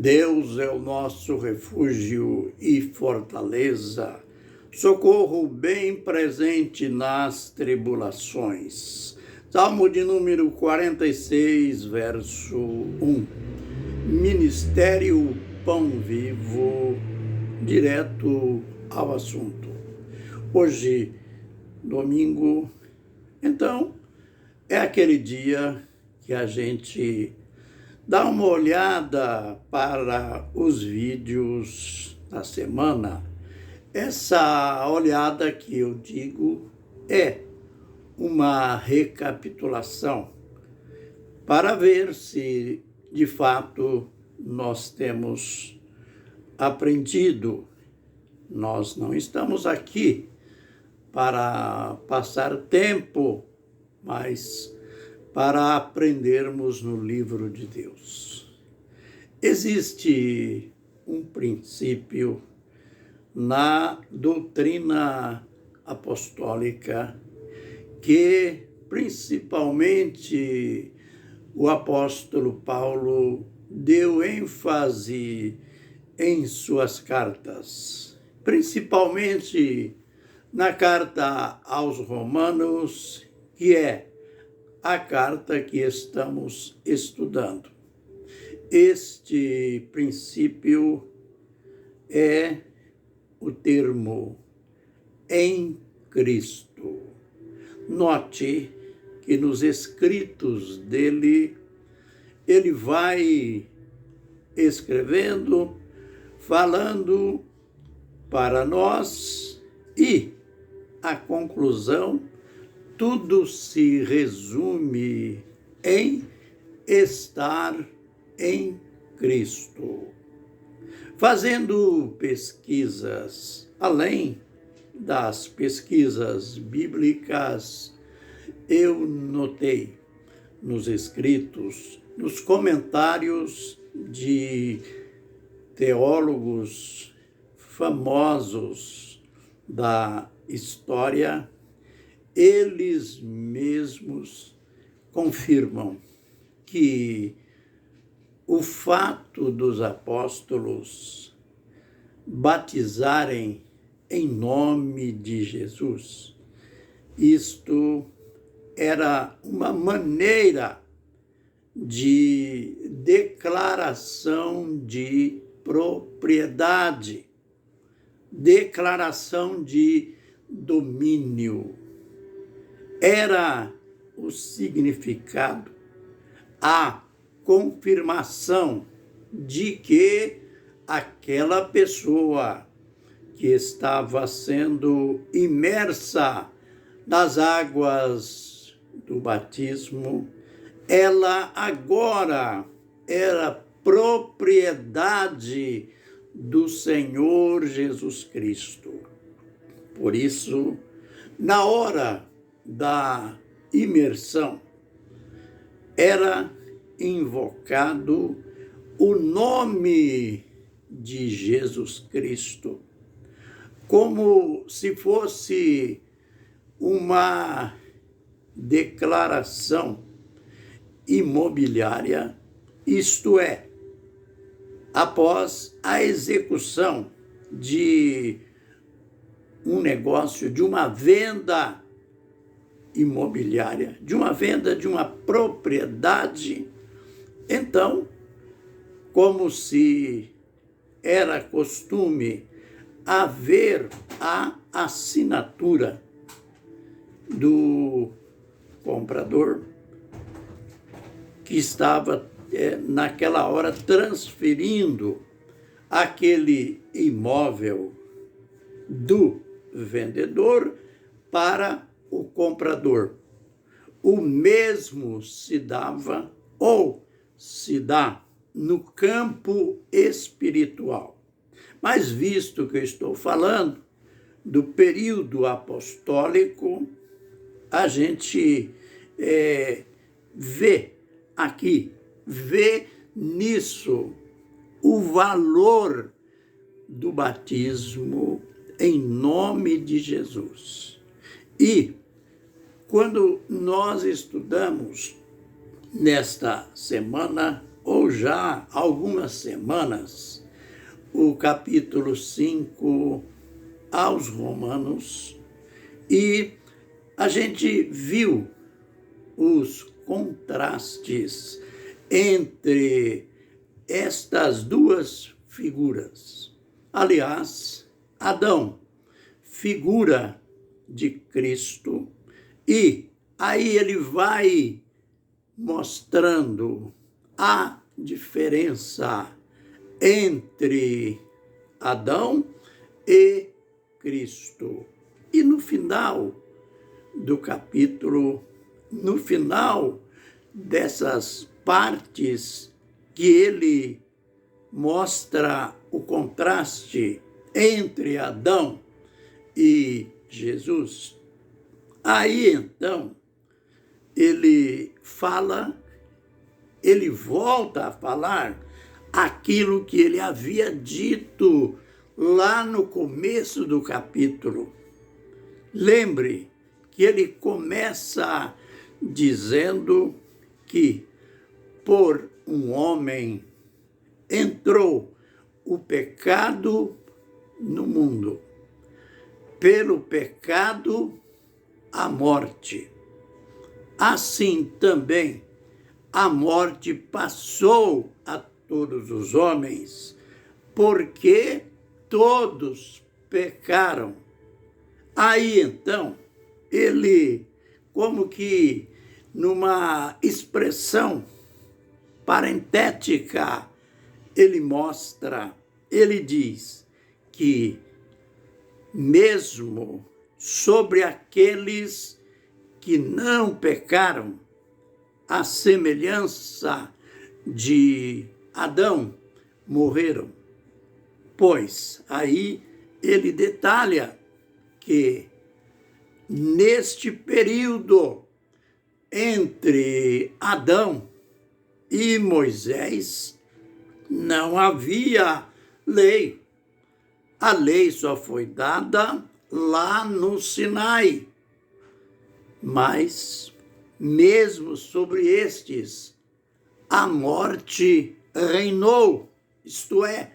Deus é o nosso refúgio e fortaleza, socorro bem presente nas tribulações. Salmo de número 46, verso 1. Ministério Pão Vivo, direto ao assunto. Hoje, domingo, então, é aquele dia que a gente dá uma olhada para os vídeos da semana. Essa olhada que eu digo é uma recapitulação para ver se, de fato, nós temos aprendido. Nós não estamos aqui para passar tempo, mas para aprendermos no livro de Deus. Existe um princípio na doutrina apostólica que, principalmente, o apóstolo Paulo deu ênfase em suas cartas, principalmente na carta aos Romanos, que é a carta que estamos estudando. Este princípio é o termo em Cristo. Note que nos escritos dele, ele vai escrevendo, falando para nós e a conclusão, tudo se resume em estar em Cristo. Fazendo pesquisas, além das pesquisas bíblicas, eu notei nos escritos, nos comentários de teólogos famosos da história, eles mesmos confirmam que o fato dos apóstolos batizarem em nome de Jesus, isto era uma maneira de declaração de propriedade, declaração de domínio. Era o significado, a confirmação de que aquela pessoa que estava sendo imersa nas águas do batismo, ela agora era propriedade do Senhor Jesus Cristo. Por isso, na hora da imersão, era invocado o nome de Jesus Cristo, como se fosse uma declaração imobiliária, isto é, após a execução de um negócio, de uma venda imobiliária, de uma venda de uma propriedade, então, como se era costume haver a assinatura do comprador que estava naquela hora transferindo aquele imóvel do vendedor para o comprador. O mesmo se dava ou se dá no campo espiritual. Mas visto que eu estou falando do período apostólico, a gente vê nisso o valor do batismo em nome de Jesus. E quando nós estudamos nesta semana ou já há algumas semanas, o capítulo 5 aos Romanos, e a gente viu os contrastes entre estas duas figuras. Aliás, Adão, figura de Cristo, e aí ele vai mostrando a diferença entre Adão e Cristo. E no final do capítulo, no final dessas partes que ele mostra o contraste entre Adão e Jesus, aí então ele volta a falar aquilo que ele havia dito lá no começo do capítulo. Lembre que ele começa dizendo que por um homem entrou o pecado no mundo, pelo pecado a morte. Assim também a morte passou a todos os homens, porque todos pecaram. Aí então, ele, como que numa expressão parentética, ele diz que mesmo sobre aqueles que não pecaram, a semelhança de Adão, morreram. Pois aí ele detalha que neste período entre Adão e Moisés não havia lei. A lei só foi dada lá no Sinai. Mas, mesmo sobre estes, a morte reinou, isto é,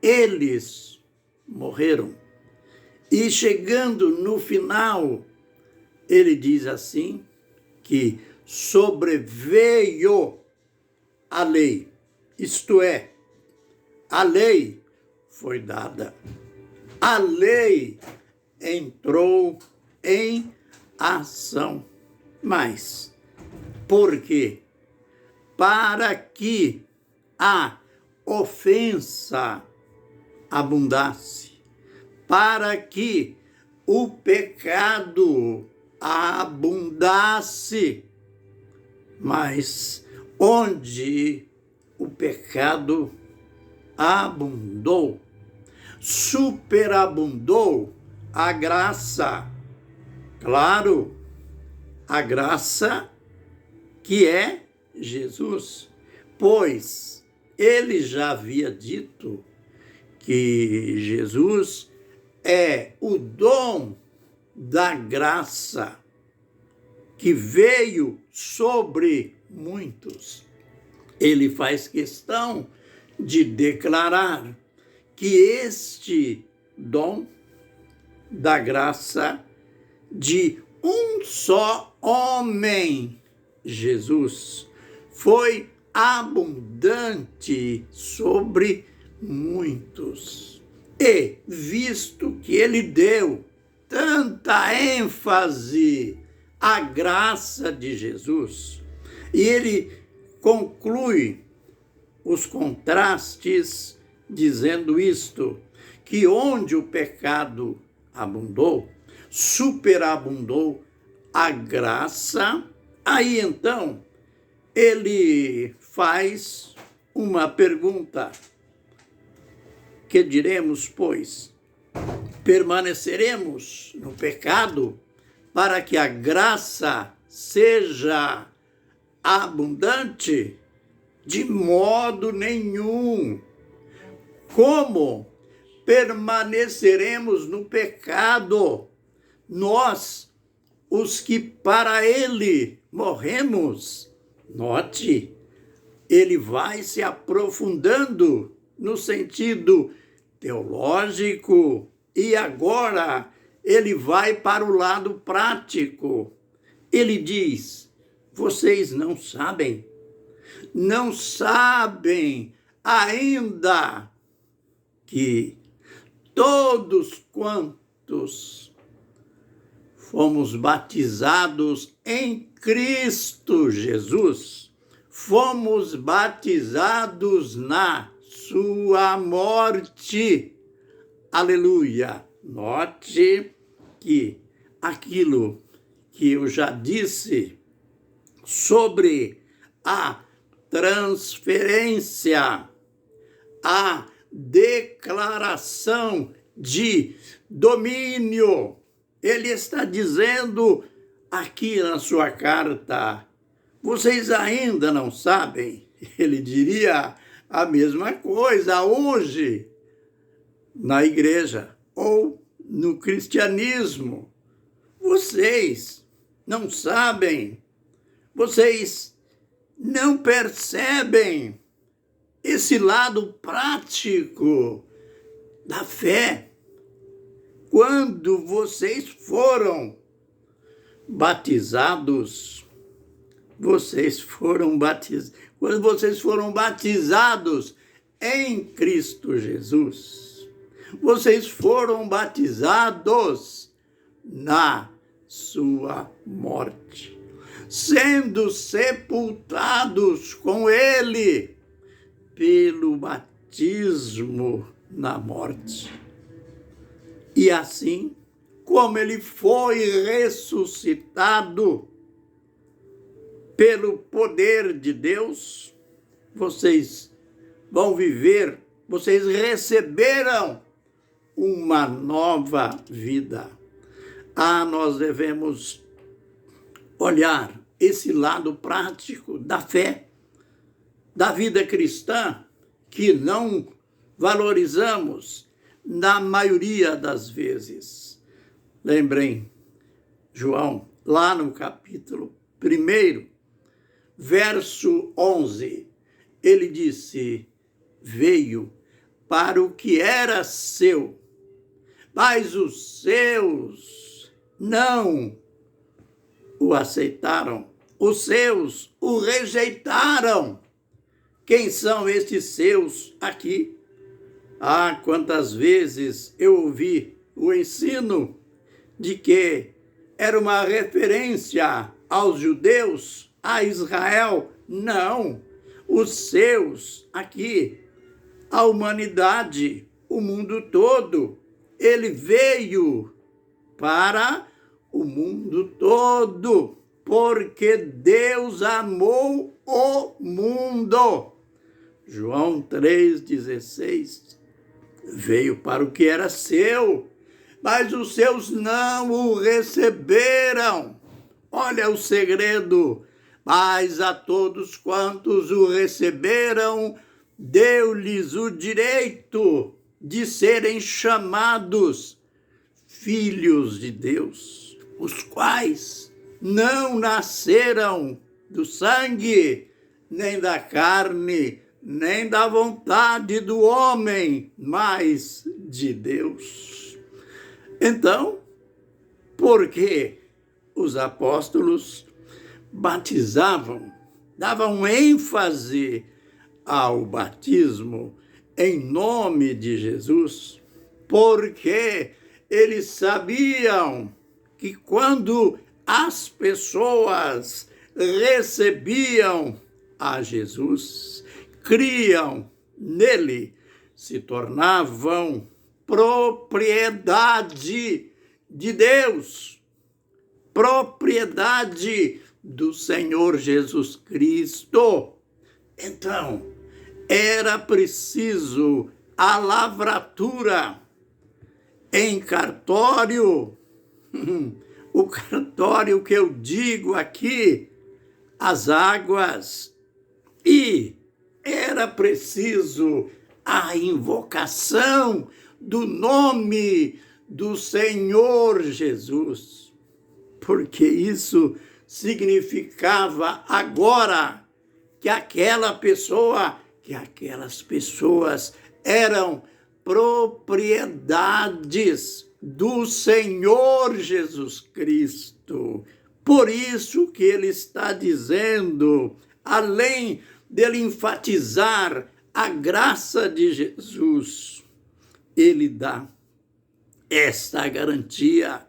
eles morreram. E chegando no final, ele diz assim, que sobreveio a lei, isto é, a lei foi dada, a lei entrou em ação. Mas, por quê? Para que a ofensa abundasse, para que o pecado abundasse. Mas onde o pecado abundou, superabundou a graça. Claro, a graça que é Jesus, pois ele já havia dito que Jesus é o dom da graça que veio sobre muitos. Ele faz questão de declarar que este dom da graça de um só homem, Jesus, foi abundante sobre muitos. E, visto que ele deu tanta ênfase à graça de Jesus, e ele conclui os contrastes dizendo isto, que onde o pecado abundou, superabundou a graça. Aí então ele faz uma pergunta: que diremos, pois? Permaneceremos no pecado para que a graça seja abundante? De modo nenhum. Como permaneceremos no pecado? Nós, os que para ele morremos. Note, ele vai se aprofundando no sentido teológico e agora ele vai para o lado prático. Ele diz: vocês não sabem ainda que todos quantos fomos batizados em Cristo Jesus, fomos batizados na sua morte. Aleluia! Note que aquilo que eu já disse sobre a transferência, a declaração de domínio. Ele está dizendo aqui na sua carta: vocês ainda não sabem? Ele diria a mesma coisa hoje na igreja ou no cristianismo. Vocês não sabem, vocês não percebem esse lado prático da fé. Quando vocês foram batizados, quando vocês foram batizados em Cristo Jesus, vocês foram batizados na sua morte, sendo sepultados com ele pelo batismo na morte. E assim, como ele foi ressuscitado pelo poder de Deus, vocês vão viver, vocês receberam uma nova vida. Nós devemos olhar esse lado prático da fé, da vida cristã, que não valorizamos na maioria das vezes. Lembrem, João, lá no capítulo 1, verso 11, ele disse: veio para o que era seu, mas os seus não o aceitaram, os seus o rejeitaram. Quem são estes seus aqui? Quantas vezes eu ouvi o ensino de que era uma referência aos judeus, a Israel. Não, os seus aqui, a humanidade, o mundo todo. Ele veio para o mundo todo, porque Deus amou o mundo. João 3,16, veio para o que era seu, mas os seus não o receberam. Olha o segredo. Mas a todos quantos o receberam, deu-lhes o direito de serem chamados filhos de Deus, os quais não nasceram do sangue, nem da carne, nem da vontade do homem, mas de Deus. Então, por que os apóstolos batizavam, davam ênfase ao batismo em nome de Jesus? Porque eles sabiam que quando as pessoas recebiam a Jesus, criam nele, se tornavam propriedade de Deus, propriedade do Senhor Jesus Cristo. Então, era preciso a lavratura em cartório. O cartório que eu digo aqui, as águas, e era preciso a invocação do nome do Senhor Jesus, porque isso significava agora que aquelas pessoas eram propriedades do Senhor Jesus Cristo. Por isso que ele está dizendo, além dele enfatizar a graça de Jesus, ele dá esta garantia.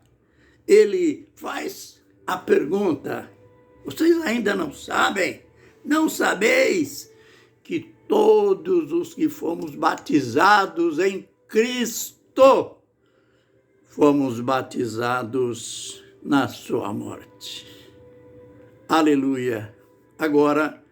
Ele faz a pergunta: vocês ainda não sabem? Não sabeis que todos os que fomos batizados em Cristo, fomos batizados na sua morte. Aleluia! Agora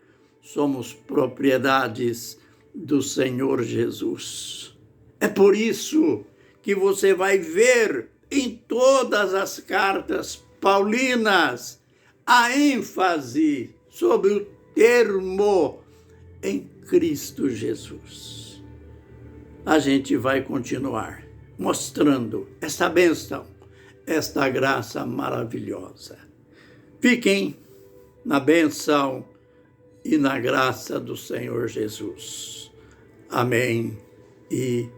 somos propriedades do Senhor Jesus. É por isso que você vai ver em todas as cartas paulinas a ênfase sobre o termo em Cristo Jesus. A gente vai continuar mostrando esta bênção, esta graça maravilhosa. Fiquem na bênção e na graça do Senhor Jesus. Amém e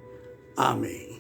amém.